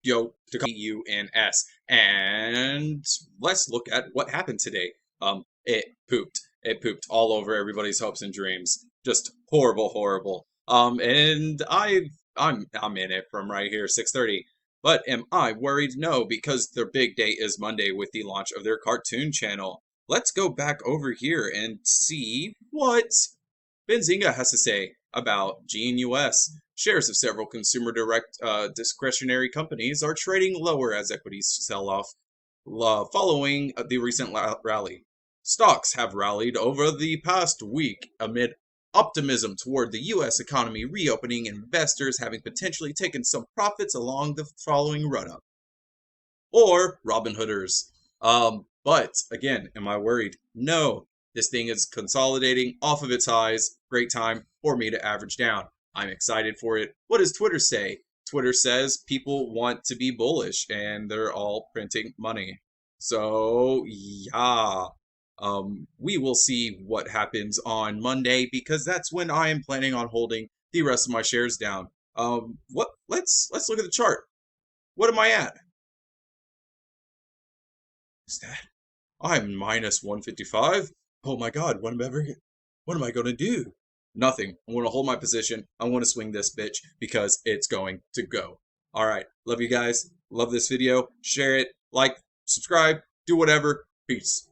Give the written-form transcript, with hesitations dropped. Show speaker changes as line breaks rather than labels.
GNUS. And let's look at what happened today. It pooped. It pooped all over everybody's hopes and dreams. Just horrible, horrible. And I'm in it from right here, 6:30. But am I worried? No, because their big day is Monday with the launch of their cartoon channel. Let's go back over here and see what Benzinga has to say about GNUS. Shares of several consumer direct discretionary companies are trading lower as equities sell off following the recent rally. Stocks have rallied over the past week amid optimism toward the U.S. economy reopening and investors having potentially taken some profits along the following run-up. Or Robin Hooders. But again, am I worried? No. This thing is consolidating off of its highs. Great time for me to average down. I'm excited for it. What does Twitter say? Twitter says people want to be bullish and they're all printing money. So, yeah. We will see what happens on Monday because that's when I am planning on holding the rest of my shares down. Let's look at the chart. What am I at? Is that? I'm minus 155. Oh my god, what am I going to do? Nothing. I'm going to hold my position. I'm going to swing this bitch because it's going to go. All right. Love you guys. Love this video. Share it. Like, subscribe, do whatever. Peace.